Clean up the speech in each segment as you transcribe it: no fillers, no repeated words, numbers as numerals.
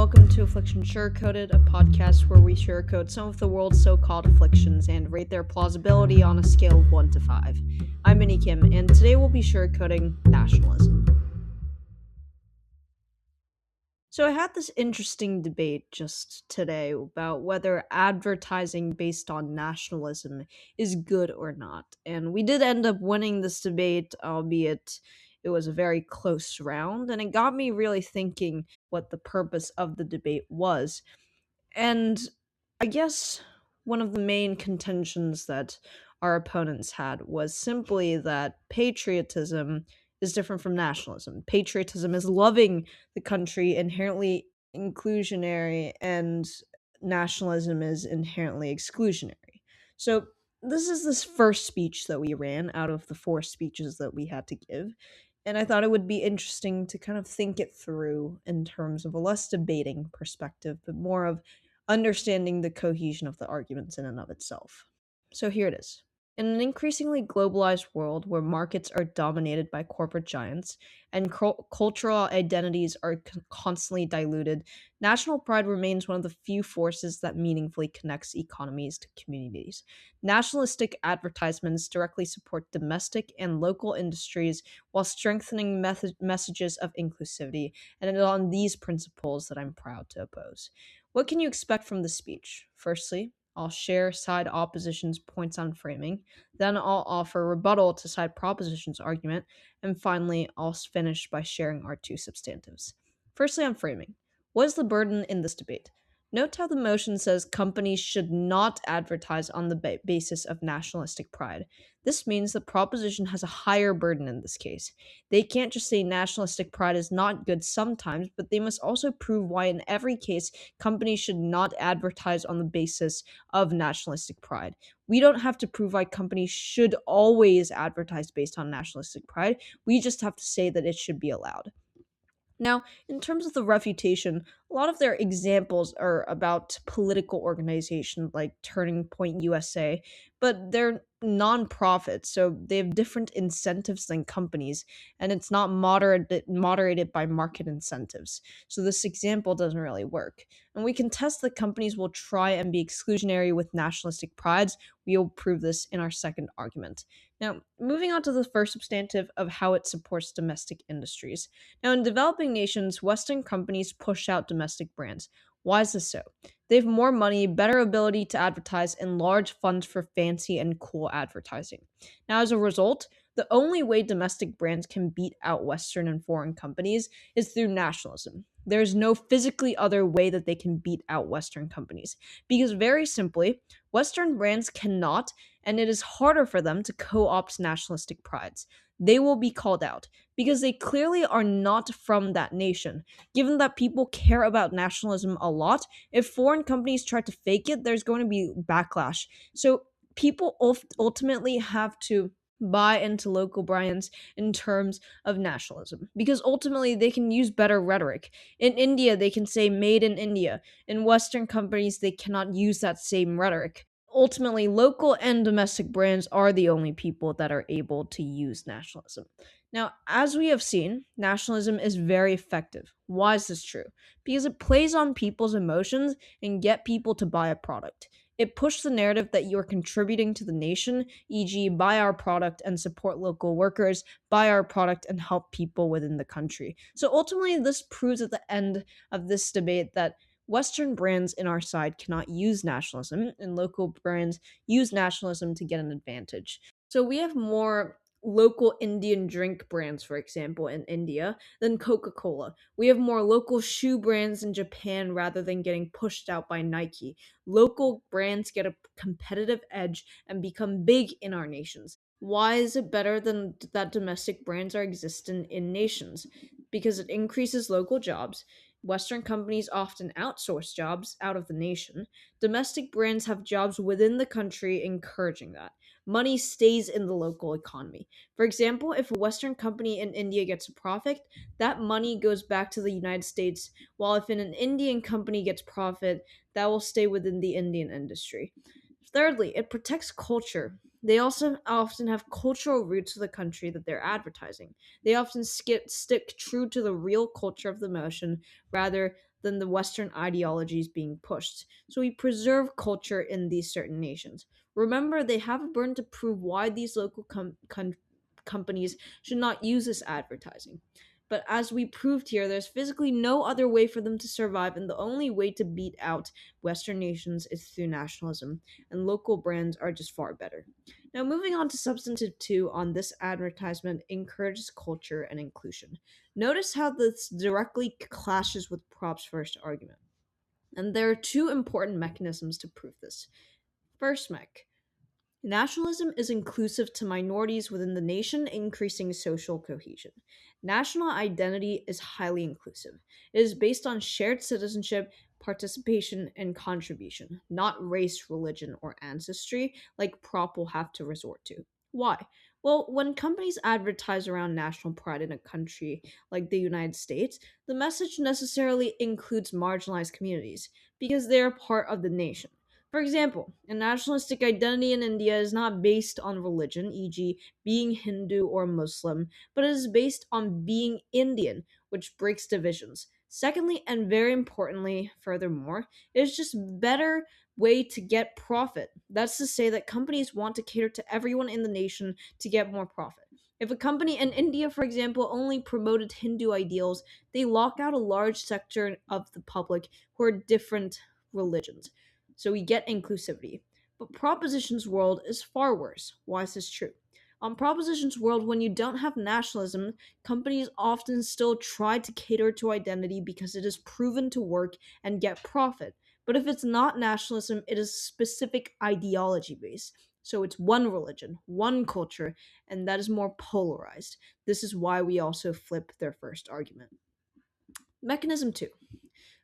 welcome to Afflictions Sugarcoated, a podcast where we sugarcoat some of the world's so-called afflictions and rate their plausibility on a scale of 1 to 5. I'm Minnie Kim, and today we'll be sugarcoating nationalism. So I had this interesting debate just today about whether advertising based on nationalism is good or not. And we did end up winning this debate, albeit it was a very close round, and it got me really thinking what the purpose of the debate was. And I guess one of the main contentions that our opponents had was simply that patriotism is different from nationalism. Patriotism is loving the country, inherently inclusionary, and nationalism is inherently exclusionary. So, this first speech that we ran out of the four speeches that we had to give. And I thought it would be interesting to kind of think it through in terms of a less debating perspective, but more of understanding the cohesion of the arguments in and of itself. So here it is. In an increasingly globalized world where markets are dominated by corporate giants and cultural identities are constantly diluted, national pride remains one of the few forces that meaningfully connects economies to communities. Nationalistic advertisements directly support domestic and local industries while strengthening messages of inclusivity, and it is on these principles that I'm proud to oppose. What can you expect from this speech? Firstly, I'll share side opposition's points on framing, then I'll offer rebuttal to side proposition's argument, and finally, I'll finish by sharing our two substantives. Firstly, on framing. What is the burden in this debate? Note how the motion says companies should not advertise on the basis of nationalistic pride. This means the proposition has a higher burden in this case. They can't just say nationalistic pride is not good sometimes, but they must also prove why in every case companies should not advertise on the basis of nationalistic pride. We don't have to prove why companies should always advertise based on nationalistic pride. We just have to say that it should be allowed. Now, in terms of the refutation, a lot of their examples are about political organizations like Turning Point USA, but they're nonprofits, so they have different incentives than companies, and it's not moderated by market incentives. So this example doesn't really work. And we can test that companies will try and be exclusionary with nationalistic prides. We will prove this in our second argument. Now, moving on to the first substantive of how it supports domestic industries. Now, in developing nations, Western companies push out domestic brands. Why is this so? They have more money, better ability to advertise, and large funds for fancy and cool advertising. Now, as a result, the only way domestic brands can beat out Western and foreign companies is through nationalism. There's no physically other way that they can beat out Western companies. Because very simply, Western brands cannot, and it is harder for them to co-opt nationalistic prides. They will be called out because they clearly are not from that nation. Given that people care about nationalism a lot, if foreign companies try to fake it, there's going to be backlash. So people ultimately have to buy into local brands in terms of nationalism because ultimately they can use better rhetoric. In India, they can say made in India. In Western companies, they cannot use that same rhetoric. Ultimately, local and domestic brands are the only people that are able to use nationalism. Now, as we have seen, nationalism is very effective. Why is this true? Because it plays on people's emotions and get people to buy a product. It pushed the narrative that you are contributing to the nation, e.g., buy our product and support local workers, buy our product and help people within the country. So ultimately, this proves at the end of this debate that Western brands in our side cannot use nationalism, and local brands use nationalism to get an advantage. So we have more local Indian drink brands, for example, in India than Coca-Cola. We have more local shoe brands in Japan rather than getting pushed out by Nike. Local brands get a competitive edge and become big in our nations. Why is it better than that domestic brands are existent in nations? Because it increases local jobs. Western companies often outsource jobs out of the nation. Domestic brands have jobs within the country, encouraging that. Money stays in the local economy. For example, if a Western company in India gets a profit, that money goes back to the United States, while if an Indian company gets profit, that will stay within the Indian industry. Thirdly, it protects culture. They also often have cultural roots of the country that they're advertising. They often stick true to the real culture of the motion rather than the Western ideologies being pushed. So we preserve culture in these certain nations. Remember, they have a burden to prove why these local companies should not use this advertising. But as we proved here, there's physically no other way for them to survive, and the only way to beat out Western nations is through nationalism, and local brands are just far better. Now, moving on to substantive 2 on this advertisement encourages culture and inclusion. Notice how this directly clashes with Prop's first argument. And there are two important mechanisms to prove this. First mech. Nationalism is inclusive to minorities within the nation, increasing social cohesion. National identity is highly inclusive. It is based on shared citizenship, participation, and contribution, not race, religion, or ancestry, like Prop will have to resort to. Why? Well, when companies advertise around national pride in a country like the United States, the message necessarily includes marginalized communities because they are part of the nation. For example, a nationalistic identity in India is not based on religion, e.g., being Hindu or Muslim, but it is based on being Indian, which breaks divisions. Secondly, and very importantly, furthermore, it is just better way to get profit. That's to say that companies want to cater to everyone in the nation to get more profit. If a company in India, for example, only promoted Hindu ideals, they lock out a large sector of the public who are different religions. So we get inclusivity. But Proposition's world is far worse. Why is this true? On Proposition's world, when you don't have nationalism, companies often still try to cater to identity because it is proven to work and get profit. But if it's not nationalism, it is specific ideology based. So it's one religion, one culture, and that is more polarized. This is why we also flip their first argument. Mechanism 2.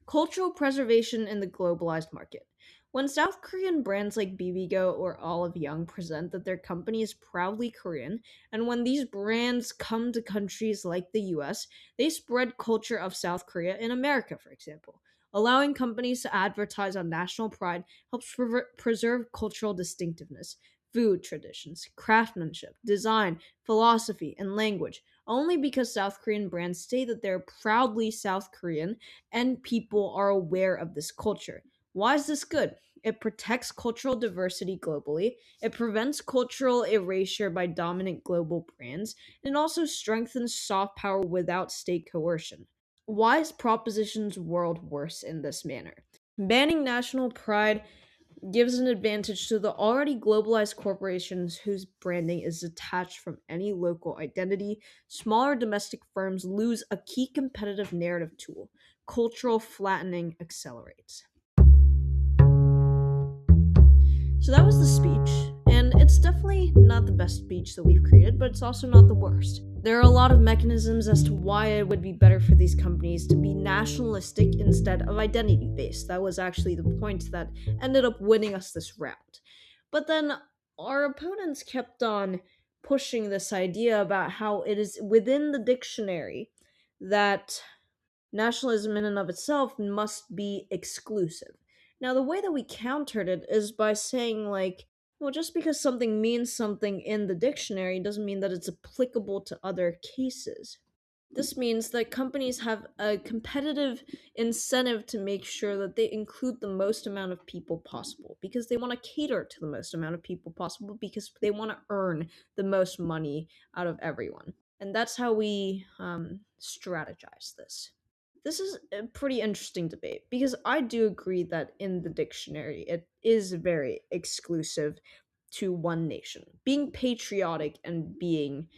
Cultural preservation in the globalized market. When South Korean brands like Bibigo or Olive Young present that their company is proudly Korean, and when these brands come to countries like the US, they spread culture of South Korea in America, for example. Allowing companies to advertise on national pride helps preserve cultural distinctiveness, food traditions, craftsmanship, design, philosophy, and language, only because South Korean brands say that they're proudly South Korean and people are aware of this culture. Why is this good? It protects cultural diversity globally, it prevents cultural erasure by dominant global brands, and it also strengthens soft power without state coercion. Why is Proposition's world worse in this manner? Banning national pride gives an advantage to the already globalized corporations whose branding is detached from any local identity. Smaller domestic firms lose a key competitive narrative tool. Cultural flattening accelerates. So that was the speech, and it's definitely not the best speech that we've created, but it's also not the worst. There are a lot of mechanisms as to why it would be better for these companies to be nationalistic instead of identity based. That was actually the point that ended up winning us this round. But then our opponents kept on pushing this idea about how it is within the dictionary that nationalism in and of itself must be exclusive. Now, the way that we countered it is by saying, like, well, just because something means something in the dictionary doesn't mean that it's applicable to other cases. This means that companies have a competitive incentive to make sure that they include the most amount of people possible because they want to cater to the most amount of people possible because they want to earn the most money out of everyone. And that's how we strategize this. This is a pretty interesting debate because I do agree that in the dictionary it is very exclusive to one nation. Being patriotic and being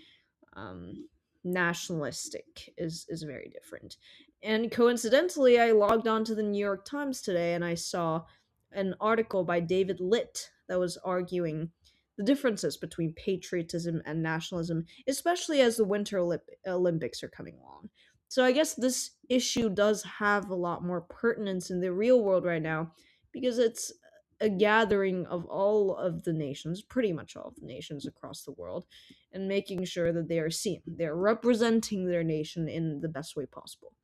um, nationalistic is very different. And coincidentally, I logged on to the New York Times today and I saw an article by David Litt that was arguing the differences between patriotism and nationalism, especially as the Winter Olympics are coming along. So I guess this issue does have a lot more pertinence in the real world right now because it's a gathering of all of the nations, pretty much all of the nations across the world, and making sure that they are seen. They're representing their nation in the best way possible.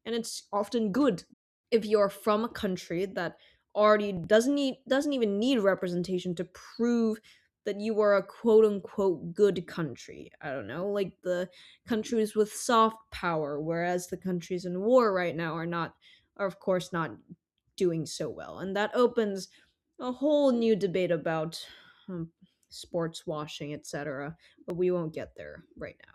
And it's often good if you're from a country that already doesn't even need representation to prove that you are a quote unquote good country. I don't know, like the countries with soft power, whereas the countries in war right now are not are, of course, not doing so well. And that opens a whole new debate about um, sports washing, etc. But we won't get there right now.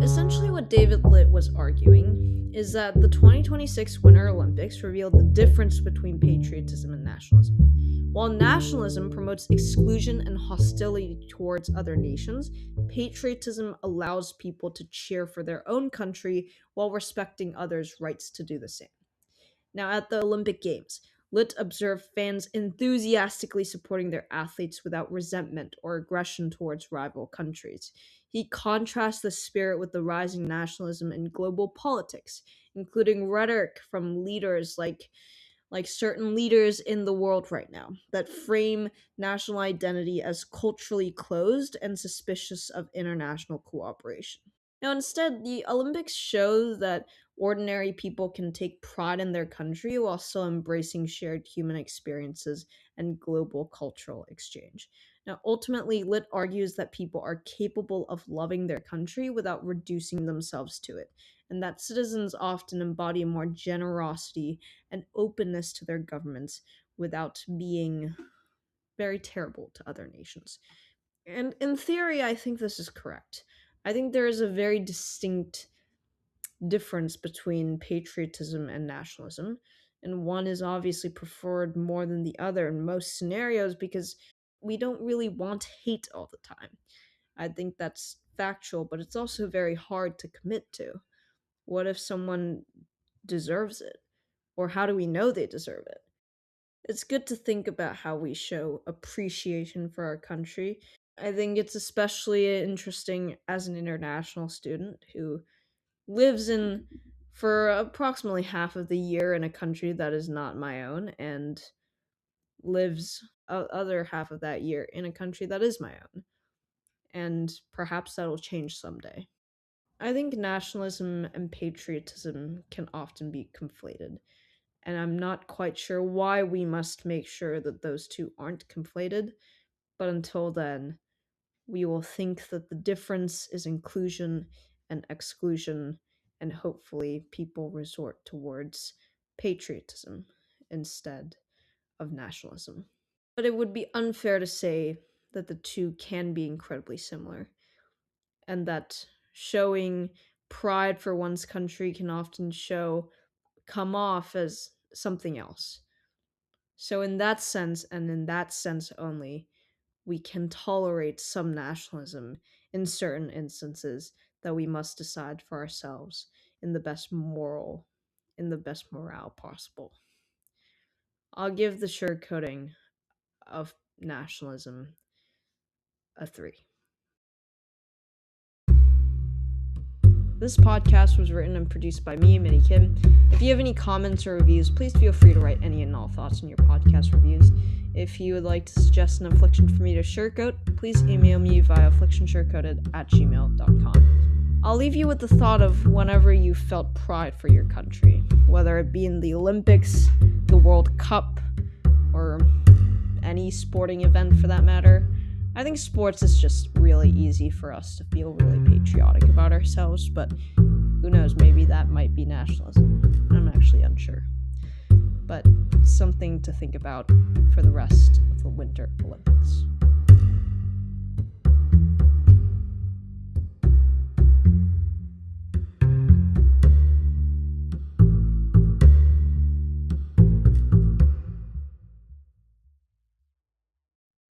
Essentially, what David Litt was arguing is that the 2026 Winter Olympics revealed the difference between patriotism and nationalism. While nationalism promotes exclusion and hostility towards other nations, patriotism allows people to cheer for their own country while respecting others' rights to do the same. Now, at the Olympic Games, Litt observed fans enthusiastically supporting their athletes without resentment or aggression towards rival countries. He contrasts the spirit with the rising nationalism in global politics, including rhetoric from leaders like certain leaders in the world right now that frame national identity as culturally closed and suspicious of international cooperation. Now, instead, the Olympics show that ordinary people can take pride in their country while still embracing shared human experiences and global cultural exchange. Now, ultimately, Litt argues that people are capable of loving their country without reducing themselves to it, and that citizens often embody more generosity and openness to their governments without being very terrible to other nations. And in theory, I think this is correct. I think there is a very distinct difference between patriotism and nationalism, and one is obviously preferred more than the other in most scenarios because we don't really want hate all the time. I think that's factual, but it's also very hard to commit to. What if someone deserves it? Or how do we know they deserve it? It's good to think about how we show appreciation for our country. I think it's especially interesting as an international student who lives in for approximately half of the year in a country that is not my own and lives other half of that year in a country that is my own. And perhaps that'll change someday. I think nationalism and patriotism can often be conflated, and I'm not quite sure why we must make sure that those two aren't conflated, but until then, we will think that the difference is inclusion and exclusion, and hopefully people resort towards patriotism instead of nationalism. But it would be unfair to say that the two can be incredibly similar, and that showing pride for one's country can often come off as something else. So in that sense, and in that sense only, we can tolerate some nationalism in certain instances that we must decide for ourselves in the best morale possible. I'll give the sugarcoating of nationalism a 3. This podcast was written and produced by me, Minnie Kim. If you have any comments or reviews, please feel free to write any and all thoughts in your podcast reviews. If you would like to suggest an affliction for me to sugarcoat, please email me via afflictionsugarcoated@gmail.com. I'll leave you with the thought of whenever you felt pride for your country, whether it be in the Olympics, the World Cup, or any sporting event for that matter. I think sports is just really easy for us to feel really patriotic about ourselves, but who knows, maybe that might be nationalism. I'm actually unsure. But something to think about for the rest of the Winter Olympics.